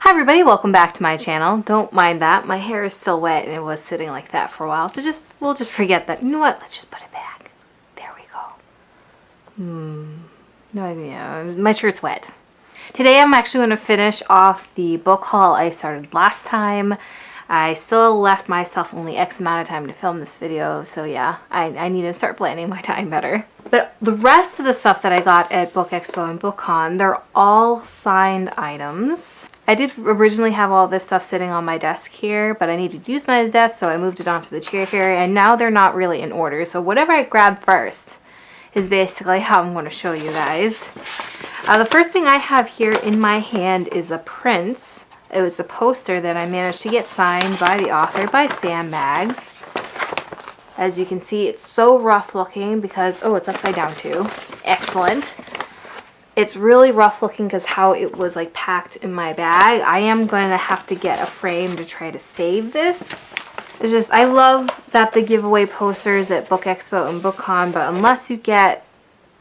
Hi everybody, welcome back to my channel. Don't mind that. My hair is still wet and it was sitting like that for a while. So we'll just forget that. You know what? Let's just put it back. There we go. No idea. My shirt's wet. Today I'm actually going to finish off the book haul I started last time. I still left myself only X amount of time to film this video. So yeah, I need to start planning my time better. But the rest of the stuff that I got at BookExpo and BookCon, they're all signed items. I did originally have all this stuff sitting on my desk here, but I needed to use my desk, so I moved it onto the chair here, and now they're not really in order. So whatever I grab first is basically how I'm going to show you guys. The first thing I have here in my hand is a print. It was a poster that I managed to get signed by the author, by Sam Maggs. As you can see, it's so rough looking because, oh, it's upside down too. Excellent. It's really rough looking because how it was like packed in my bag. I am going to have to get a frame to try to save this. It's just, I love that they give away posters at BookExpo and BookCon, but unless you get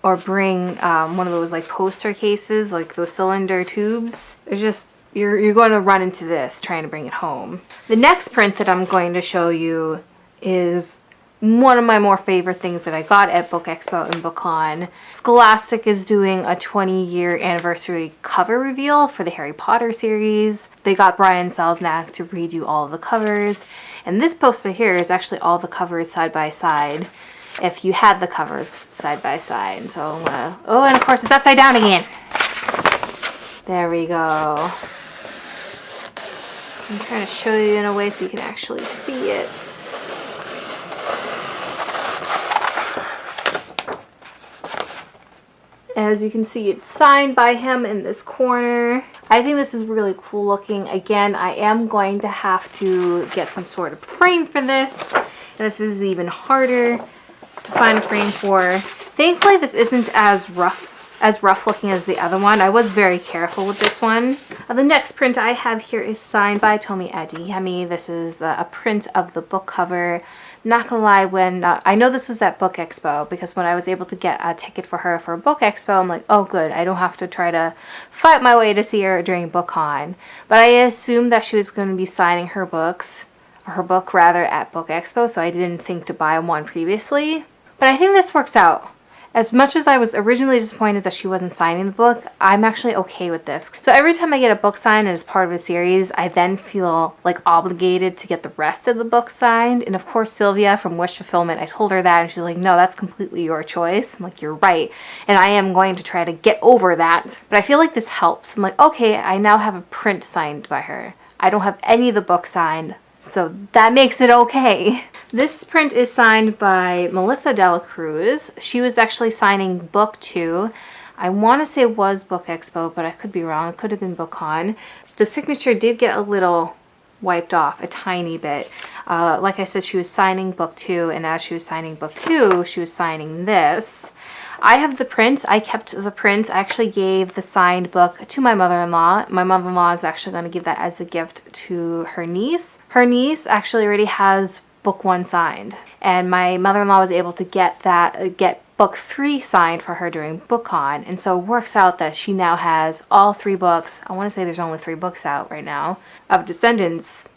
or bring one of those like poster cases, like those cylinder tubes, it's just, you're going to run into this trying to bring it home. The next print that I'm going to show you is one of my more favorite things that I got at BookExpo and BookCon. Scholastic is doing a 20-year anniversary cover reveal for the Harry Potter series. They got Brian Selznick to redo all of the covers. And this poster here is actually all the covers side by side, if you had the covers side by side. So I'm gonna, oh, and of course it's upside down again. There we go. I'm trying to show you in a way so you can actually see it. As you can see, it's signed by him in this corner. I think this is really cool looking. Again, I am going to have to get some sort of frame for this. And this is even harder to find a frame for. Thankfully, this isn't as rough looking as the other one. I was very careful with this one. The next print I have here is signed by Tomi Adeyemi. This is a print of the book cover. Not gonna lie, when I know this was at BookExpo, because when I was able to get a ticket for her for BookExpo, I'm like, oh good, I don't have to try to fight my way to see her during BookCon. But I assumed that she was going to be signing her book rather, at BookExpo, so I didn't think to buy one previously. But I think this works out. As much as I was originally disappointed that she wasn't signing the book, I'm actually okay with this. So every time I get a book signed as part of a series, I then feel like obligated to get the rest of the book signed. And of course, Sylvia from Wish Fulfillment, I told her that and she's like, no, that's completely your choice. I'm like, you're right. And I am going to try to get over that. But I feel like this helps. I'm like, okay, I now have a print signed by her. I don't have any of the books signed, so that makes it okay. This print is signed by Melissa Dela Cruz. She was actually signing book 2. I want to say it was BookExpo, but I could be wrong. It could have been BookCon. The signature did get a little wiped off, a tiny bit. Like I said, she was signing book 2, and as she was signing book 2, she was signing this. I have the print. I kept the print. I actually gave the signed book to my mother-in-law. My mother-in-law is actually going to give that as a gift to her niece. Her niece actually already has book 1 signed, and my mother-in-law was able to get book 3 signed for her during BookCon, and so it works out that she now has all 3 books. I want to say there's only 3 books out right now of Descendants.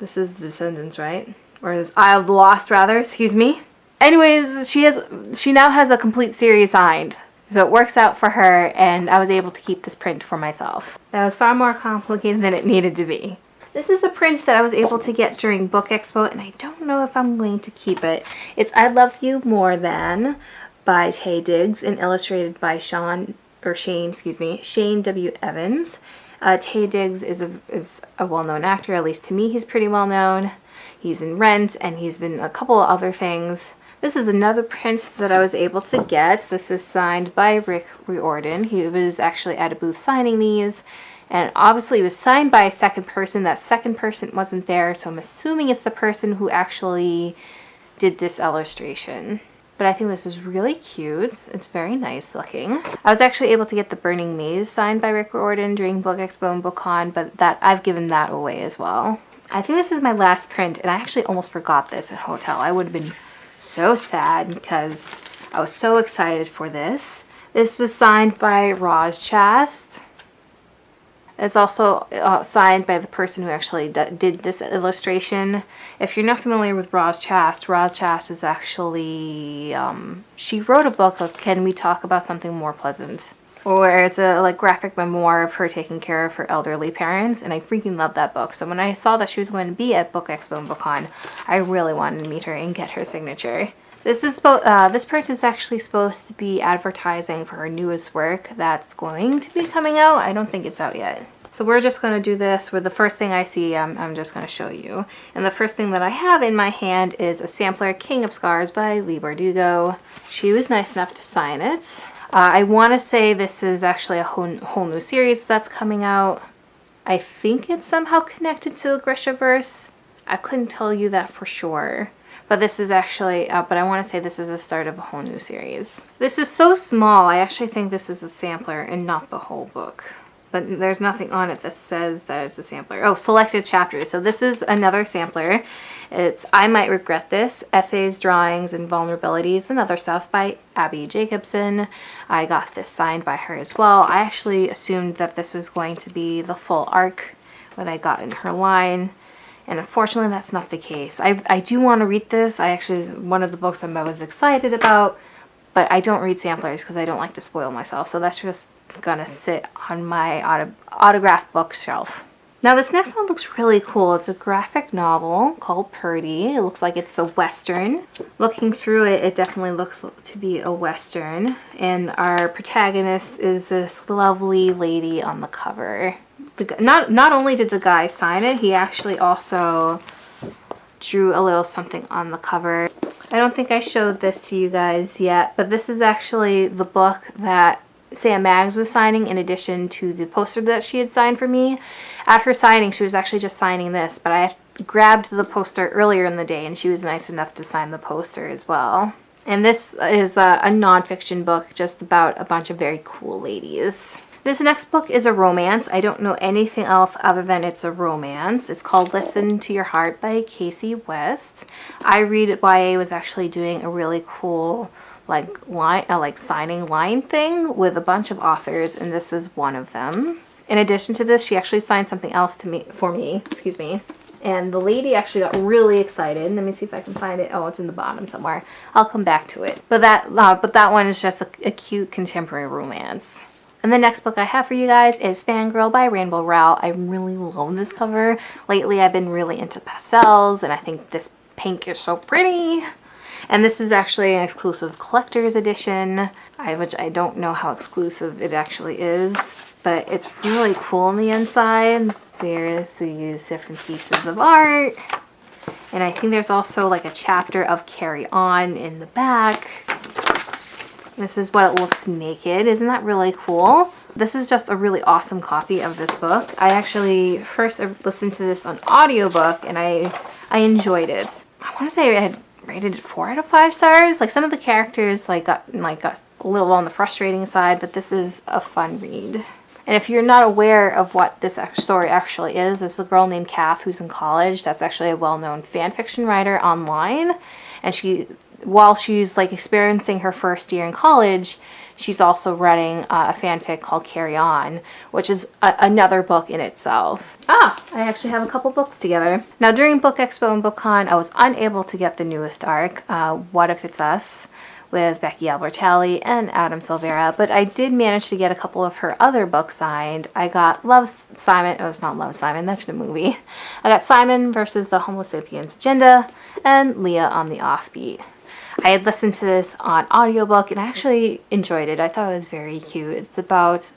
This is the Descendants, right? Or is Isle of the Lost, rather, excuse me. Anyways, she now has a complete series signed. So it works out for her, and I was able to keep this print for myself. That was far more complicated than it needed to be. This is the print that I was able to get during BookExpo, and I don't know if I'm going to keep it. It's I Love You More Than by Taye Diggs and illustrated by Shane W. Evans. Taye Diggs is a well-known actor, at least to me he's pretty well-known. He's in Rent, and he's been a couple of other things. This is another print that I was able to get. This is signed by Rick Riordan. He was actually at a booth signing these. And obviously it was signed by a second person. That second person wasn't there, so I'm assuming it's the person who actually did this illustration. But I think this is really cute. It's very nice looking. I was actually able to get the Burning Maze signed by Rick Riordan during BookExpo and BookCon, but I've given that away as well. I think this is my last print, and I actually almost forgot this at hotel. I would have been so sad because I was so excited for this. This was signed by Roz Chast. It's also signed by the person who actually did this illustration. If you're not familiar with Roz Chast is actually, she wrote a book called Can We Talk About Something More Pleasant? Where it's a like graphic memoir of her taking care of her elderly parents, and I freaking love that book. So when I saw that she was going to be at BookExpo and BookCon, I really wanted to meet her and get her signature. This print is actually supposed to be advertising for her newest work that's going to be coming out. I don't think it's out yet. So we're just going to do this where the first thing I see, I'm just going to show you. And the first thing that I have in my hand is a sampler, King of Scars by Leigh Bardugo. She was nice enough to sign it. I want to say this is actually a whole new series that's coming out. I think it's somehow connected to the Grishaverse. I couldn't tell you that for sure. But this is actually, but I want to say this is the start of a whole new series. This is so small, I actually think this is a sampler and not the whole book. But there's nothing on it that says that it's a sampler. Oh, selected chapters. So this is another sampler. It's I Might Regret This, Essays, Drawings, and Vulnerabilities, and Other Stuff by Abby Jacobson. I got this signed by her as well. I actually assumed that this was going to be the full arc when I got in her line. And unfortunately, that's not the case. I do want to read this. One of the books I was excited about, but I don't read samplers because I don't like to spoil myself. So that's just gonna sit on my autographed bookshelf. Now this next one looks really cool. It's a graphic novel called Purdy. It looks like it's a Western. Looking through it, it definitely looks to be a Western. And our protagonist is this lovely lady on the cover. Not only did the guy sign it, he actually also drew a little something on the cover. I don't think I showed this to you guys yet, but this is actually the book that Sam Maggs was signing in addition to the poster that she had signed for me. At her signing, she was actually just signing this, but I had grabbed the poster earlier in the day and she was nice enough to sign the poster as well. And this is a nonfiction book just about a bunch of very cool ladies. This next book is a romance. I don't know anything else other than it's a romance. It's called Listen to Your Heart by Casey West. I read YA was actually doing a really cool signing line thing with a bunch of authors, and this was one of them. In addition to this, she actually signed something else for me, and the lady actually got really excited. Let me see if I can find it. Oh, it's in the bottom somewhere. I'll come back to it. But that one is just a cute contemporary romance. And the next book I have for you guys is Fangirl by Rainbow Rowell. I really love this cover. Lately, I've been really into pastels, and I think this pink is so pretty. And this is actually an exclusive collector's edition, which I don't know how exclusive it actually is, but it's really cool on the inside. There's these different pieces of art, and I think there's also like a chapter of Carry On in the back. This is what it looks naked. Isn't that really cool? This is just a really awesome copy of this book. I actually first listened to this on audiobook, and I enjoyed it. I want to say I had rated it 4 out of 5 stars. Like some of the characters got a little on the frustrating side, but this is a fun read. And if you're not aware of what this story actually is, it's a girl named Kath who's in college. That's actually a well-known fan fiction writer online, and while she's like experiencing her first year in college, she's also writing a fanfic called Carry On, which is another book in itself. I actually have a couple books together. Now during BookExpo and BookCon, I was unable to get the newest arc, What If It's Us, with Becky Albertalli and Adam Silvera, but I did manage to get a couple of her other books signed. I got Simon, it's not Love, Simon, that's the movie. I got Simon versus the Homo Sapiens Agenda and Leah on the Offbeat. I had listened to this on audiobook and I actually enjoyed it. I thought it was very cute. It's about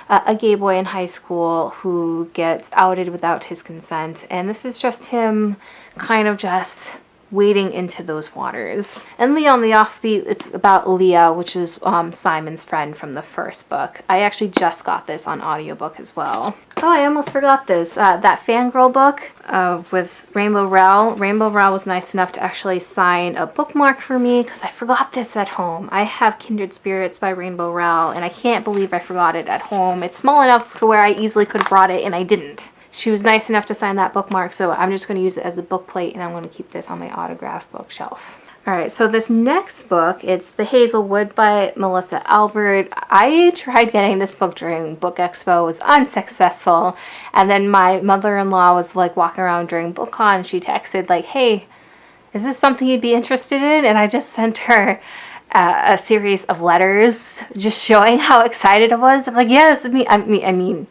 a gay boy in high school who gets outed without his consent, and this is just him kind of just wading into those waters. And Leah on the Offbeat, it's about Leah, which is Simon's friend from the first book. I actually just got this on audiobook as well. Oh, I almost forgot this. That Fangirl book with Rainbow Rowell. Rainbow Rowell was nice enough to actually sign a bookmark for me because I forgot this at home. I have Kindred Spirits by Rainbow Rowell, and I can't believe I forgot it at home. It's small enough to where I easily could have brought it, and I didn't. She was nice enough to sign that bookmark, so I'm just going to use it as a book plate, and I'm going to keep this on my autograph bookshelf. Alright, so this next book, it's The Hazelwood by Melissa Albert. I tried getting this book during Book Expo, was unsuccessful. And then my mother-in-law was like walking around during BookCon. She texted like, hey, is this something you'd be interested in? And I just sent her a series of letters just showing how excited I was. I'm like, yes, I mean,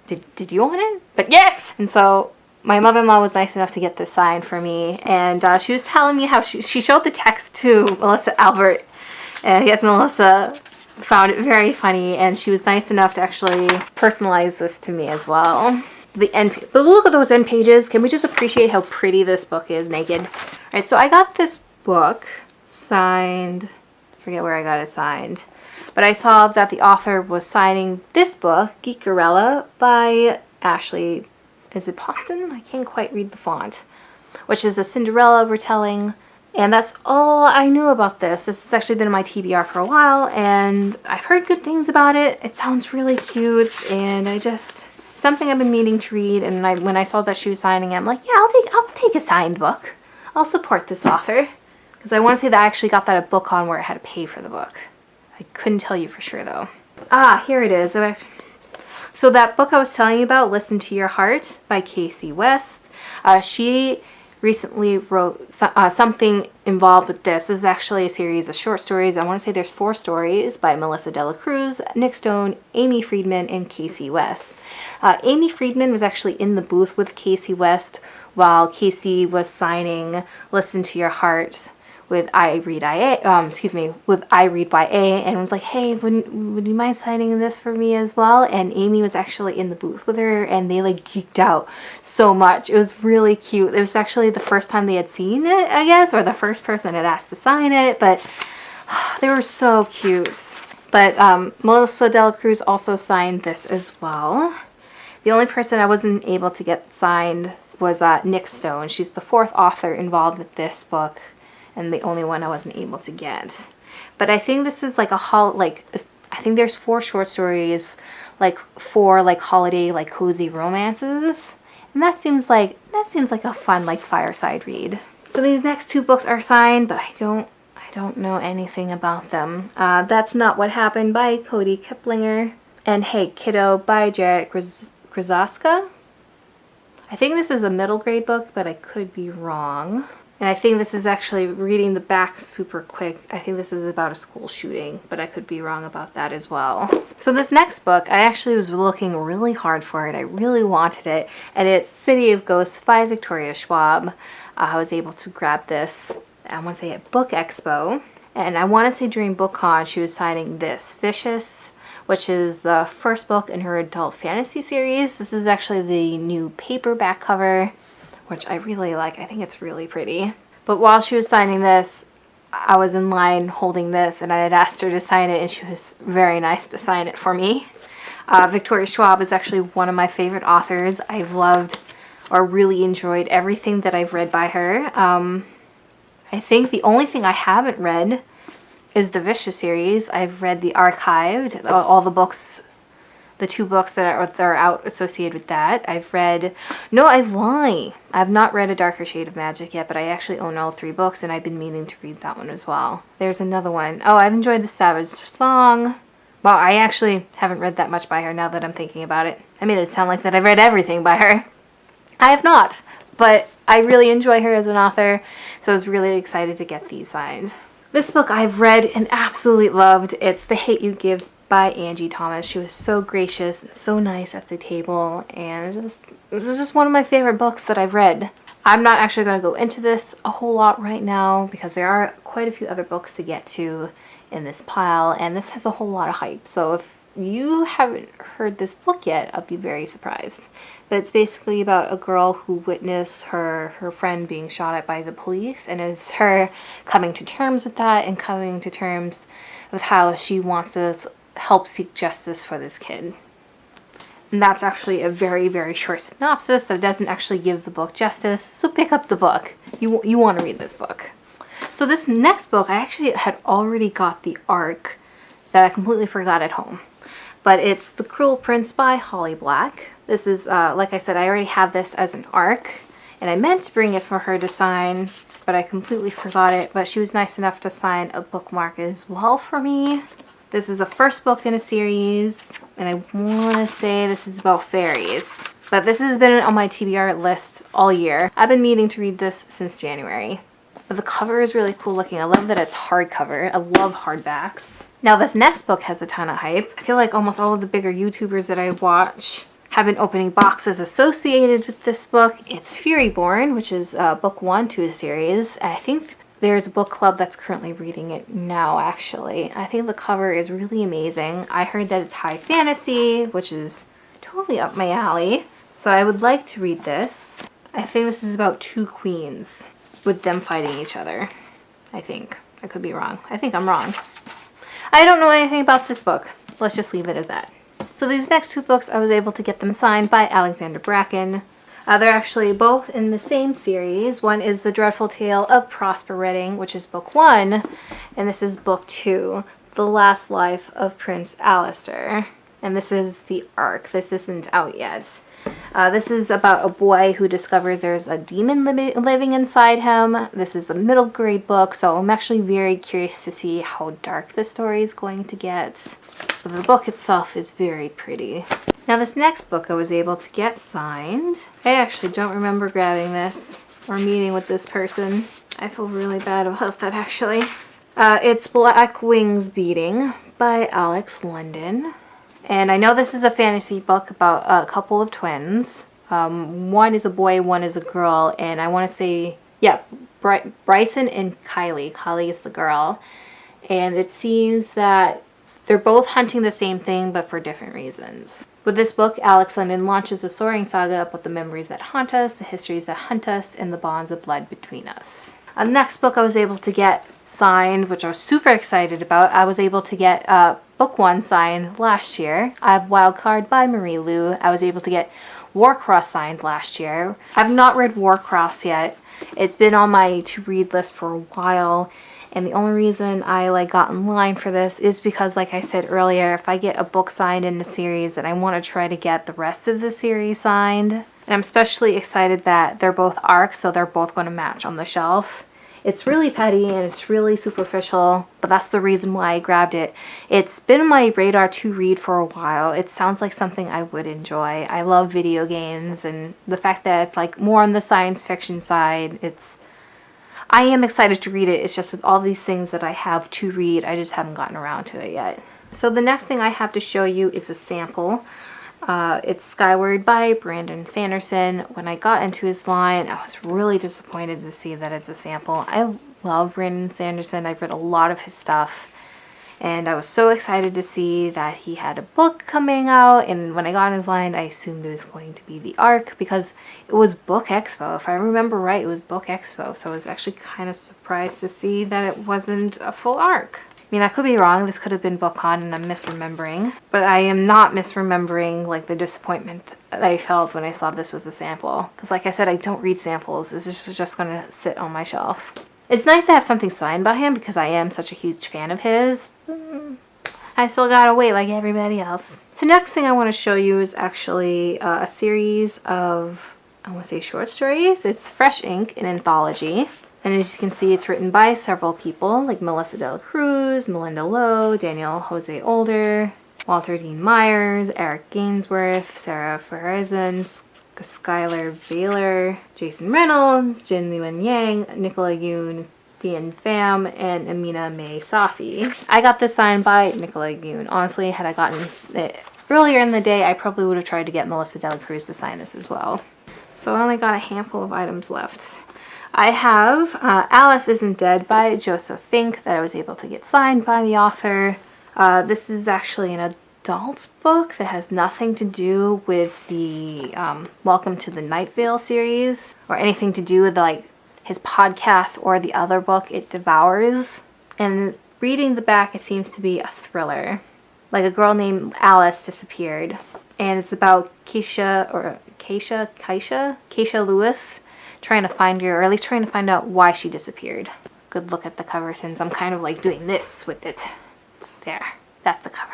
did you want it? But yes! And so my mother-in-law was nice enough to get this signed for me, and she was telling me how she showed the text to Melissa Albert, and I guess Melissa found it very funny, and she was nice enough to actually personalize this to me as well. But look at those end pages. Can we just appreciate how pretty this book is naked? All right, so I got this book signed. I forget where I got it signed, but I saw that the author was signing this book, Geekerella, by Ashley. Is it Poston? I can't quite read the font. Which is a Cinderella retelling. And that's all I knew about this. This has actually been in my TBR for a while, and I've heard good things about it. It sounds really cute, and something I've been meaning to read. And when I saw that she was signing it, I'm like, yeah, I'll take a signed book. I'll support this author. Because I want to say that I actually got that at BookCon where I had to pay for the book. I couldn't tell you for sure, though. Ah, here it is. So that book I was telling you about, Listen to Your Heart by Casey West, she recently wrote something involved with this. This is actually a series of short stories. I want to say there's 4 stories by Melissa Dela Cruz, Nick Stone, Amy Friedman, and Casey West. Amy Friedman was actually in the booth with Casey West while Casey was signing Listen to Your Heart with I Read by A, and was like, hey, would you mind signing this for me as well? And Amy was actually in the booth with her, and they like geeked out so much. It was really cute. It was actually the first time they had seen it, I guess, or the first person that had asked to sign it, but they were so cute. But Melissa Dela Cruz also signed this as well. The only person I wasn't able to get signed was Nick Stone. She's the 4th author involved with this book, and the only one I wasn't able to get. But I think this is like I think there's 4 short stories, like 4 like holiday like cozy romances, and that seems like a fun like fireside read. So these next 2 books are signed, but I don't know anything about them. That's Not What Happened by Cody Kiplinger, and Hey Kiddo by Jared Krzaska. I think this is a middle grade book, but I could be wrong. And I think this is actually, reading the back super quick, I think this is about a school shooting, but I could be wrong about that as well. So this next book, I actually was looking really hard for it. I really wanted it. And it's City of Ghosts by Victoria Schwab. I was able to grab this, I want to say at Book Expo. And I want to say during BookCon, she was signing this, Vicious, which is the first book in her adult fantasy series. This is actually the new paperback cover, which I really like. I think it's really pretty. But while she was signing this, I was in line holding this, and I had asked her to sign it, and she was very nice to sign it for me. Victoria Schwab is actually one of my favorite authors. I've loved or really enjoyed everything that I've read by her. I think the only thing I haven't read is the Vicious series. I've read the Archived, all the books, the 2 books that are out associated with that. I lie. I've not read A Darker Shade of Magic yet, but I actually own all 3 books, and I've been meaning to read that one as well. There's another one. Oh, I've enjoyed The Savage Song. Well, I actually haven't read that much by her now that I'm thinking about it. I made it sound like that I've read everything by her. I have not, but I really enjoy her as an author, so I was really excited to get these signed. This book I've read and absolutely loved. It's The Hate You Give by Angie Thomas. She was so gracious and so nice at the table, and this is just one of my favorite books that I've read. I'm not actually going to go into this a whole lot right now because there are quite a few other books to get to in this pile, and this has a whole lot of hype. So if you haven't heard this book yet, I'll be very surprised. But it's basically about a girl who witnessed her friend being shot at by the police, and it's her coming to terms with that and coming to terms with how she wants to help seek justice for this kid. And that's actually a very, very short synopsis that doesn't actually give the book justice, so pick up the book. You want to read this book. So this next book, I actually had already got the ARC that I completely forgot at home. But it's The Cruel Prince by Holly Black. This is, like I said, I already have this as an ARC, And I meant to bring it for her to sign, but I completely forgot it. But she was nice enough to sign a bookmark as well for me. This is the first book in a series, and I want to say this is about fairies. But this has been on my TBR list all year. I've been meaning to read this since January. But the cover is really cool looking. I love that it's hardcover. I love hardbacks. Now this next book has a ton of hype. I feel like almost all of the bigger YouTubers that I watch have been opening boxes associated with this book. It's Furyborn, which is book 1 to a series. And I think there's a book club that's currently reading it now, actually. I think the cover is really amazing. I heard that it's high fantasy, which is totally up my alley. So I would like to read this. I think this is about 2 queens with them fighting each other. I think. I could be wrong. I think I'm wrong. I don't know anything about this book. Let's just leave it at that. So these next 2 books, I was able to get them signed by Alexander Bracken. They're actually both in the same series. One is The Dreadful Tale of Prosper Redding, which is book 1. And this is book 2, The Last Life of Prince Alistair. And this is the arc. This isn't out yet. This is about a boy who discovers there's a demon living inside him. This is a middle grade book, so I'm actually very curious to see how dark the story is going to get. But the book itself is very pretty. Now this next book I was able to get signed. I actually don't remember grabbing this or meeting with this person. I feel really bad about that actually. It's Black Wings Beating by Alex London. And I know this is a fantasy book about a couple of twins. One is a boy, one is a girl. And I want to say, yeah, Bryson and Kylie. Kylie is the girl. And it seems that they're both hunting the same thing, but for different reasons. With this book, Alex London launches a soaring saga about the memories that haunt us, the histories that hunt us, and the bonds of blood between us. The next book I was able to get signed, which I was super excited about. I was able to get book 1 signed last year. I have Wildcard by Marie Lu. I was able to get Warcross signed last year. I've not read Warcross yet. It's been on my to-read list for a while. And the only reason I got in line for this is because, like I said earlier, if I get a book signed in the series, then I want to try to get the rest of the series signed. And I'm especially excited that they're both arcs, so they're both going to match on the shelf. It's really petty and it's really superficial, but that's the reason why I grabbed it. It's been on my radar to read for a while. It sounds like something I would enjoy. I love video games, and the fact that it's more on the science fiction side, I am excited to read it. It's just with all these things that I have to read, I just haven't gotten around to it yet. So the next thing I have to show you is a sample. It's Skyward by Brandon Sanderson. When I got into his line, I was really disappointed to see that it's a sample. I love Brandon Sanderson. I've read a lot of his stuff. And I was so excited to see that he had a book coming out. And when I got in his line, I assumed it was going to be the arc because it was BookExpo. If I remember right, it was BookExpo. So I was actually kind of surprised to see that it wasn't a full arc. I mean, I could be wrong. This could have been BookCon and I'm misremembering. But I am not misremembering the disappointment that I felt when I saw this was a sample. Because like I said, I don't read samples. This is just going to sit on my shelf. It's nice to have something signed by him because I am such a huge fan of his. I still gotta wait like everybody else. So next thing I want to show you is actually a series of, I want to say short stories. It's Fresh Ink, an anthology. And as you can see, it's written by several people like Melissa Dela Cruz, Melinda Lowe, Daniel Jose Older, Walter Dean Myers, Eric Gainsworth, Sarah Ferguson, Skylar Baylor, Jason Reynolds, Jin Yuan Yang, Nicola Yoon, Dian Pham, and Amina May Safi. I got this signed by Nicola Yoon. Honestly, had I gotten it earlier in the day, I probably would have tried to get Melissa Dela Cruz to sign this as well. So I only got a handful of items left. I have Alice Isn't Dead by Joseph Fink that I was able to get signed by the author. This is actually an adult book that has nothing to do with the Welcome to the Night Vale series or anything to do with his podcast or the other book It Devours. And reading the back, it seems to be a thriller. Like a girl named Alice disappeared, and it's about Keisha Lewis trying to find her, or at least trying to find out why she disappeared. Good look at the cover since I'm kind of doing this with it. There, that's the cover.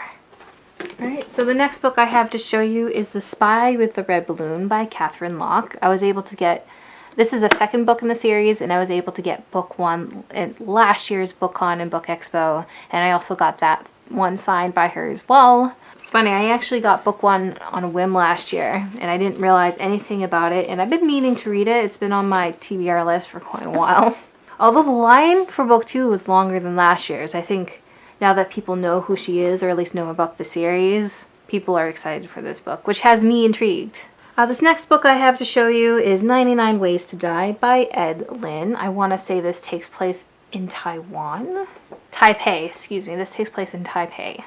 Alright, so the next book I have to show you is The Spy with the Red Balloon by Catherine Locke. I was able to get This is the second book in the series, and I was able to get book 1 in last year's BookCon and BookExpo, and I also got that one signed by her as well. It's funny, I actually got book 1 on a whim last year, and I didn't realize anything about it, and I've been meaning to read it. It's been on my TBR list for quite a while. Although the line for book 2 was longer than last year's, I think now that people know who she is, or at least know about the series, people are excited for this book, which has me intrigued. This next book I have to show you is 99 Ways to Die by Ed Lin. I want to say this takes place in Taiwan? Taipei, excuse me. This takes place in Taipei.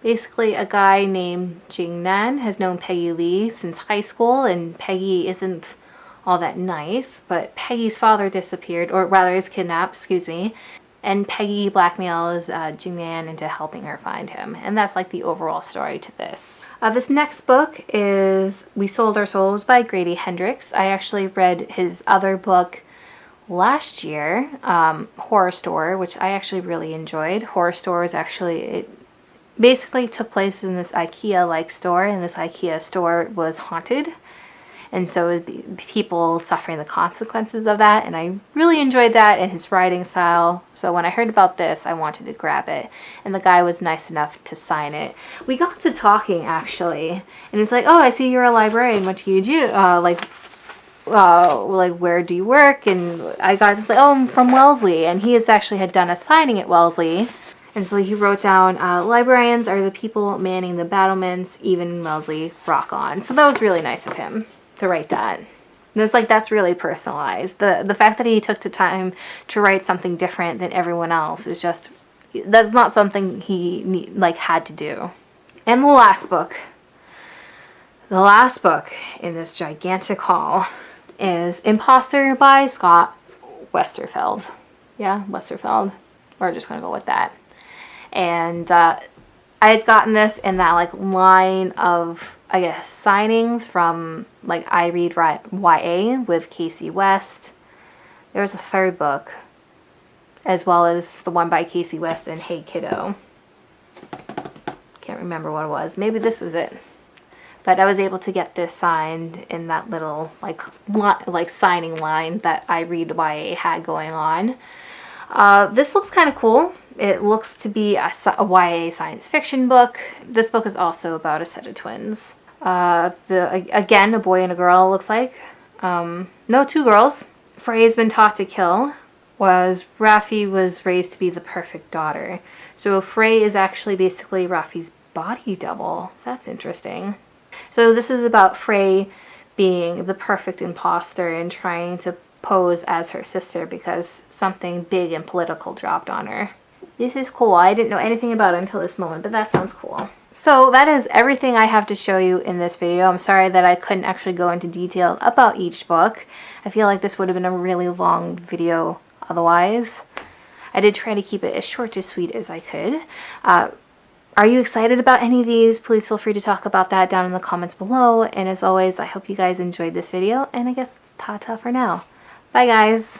Basically, a guy named Jing Nan has known Peggy Lee since high school, and Peggy isn't all that nice, but Peggy's father disappeared, or rather is kidnapped, excuse me, and Peggy blackmails Jing Nan into helping her find him. And that's like the overall story to this. This next book is We Sold Our Souls by Grady Hendrix. I actually read his other book last year, Horror Store, which I actually really enjoyed. Horror Store is actually, it basically took place in this IKEA-like store, and this IKEA store was haunted. And so it would be people suffering the consequences of that. And I really enjoyed that and his writing style. So when I heard about this, I wanted to grab it. And the guy was nice enough to sign it. We got to talking, actually. And he's like, oh, I see you're a librarian. What do you do? Like, where do you work? And I got to say, oh, I'm from Wellesley. And he had done a signing at Wellesley. And so he wrote down, librarians are the people manning the battlements, even in Wellesley, rock on. So that was really nice of him to write that. And it's like, that's really personalized. The fact that he took the time to write something different than everyone else is just, that's not something he had to do. And the last book in this gigantic haul is Imposter by Scott Westerfeld. Yeah, Westerfeld. We're just gonna go with that. And I had gotten this in that line of, I guess, signings from I Read YA with Casey West. There was a third book, as well as the one by Casey West and Hey Kiddo. Can't remember what it was. Maybe this was it. But I was able to get this signed in that little signing line that I Read YA had going on. This looks kind of cool. It looks to be a YA science fiction book. This book is also about a set of twins. Again, a boy and a girl, looks like. No, 2 girls. Frey has been taught to kill, whereas Raffi was raised to be the perfect daughter. So Frey is actually basically Raffi's body double. That's interesting. So this is about Frey being the perfect imposter and trying to pose as her sister because something big and political dropped on her. This is cool. I didn't know anything about it until this moment, but that sounds cool. So that is everything I have to show you in this video. I'm sorry that I couldn't actually go into detail about each book. I feel like this would have been a really long video otherwise. I did try to keep it as short and sweet as I could. Are you excited about any of these? Please feel free to talk about that down in the comments below. And as always, I hope you guys enjoyed this video. And I guess ta-ta for now. Bye, guys.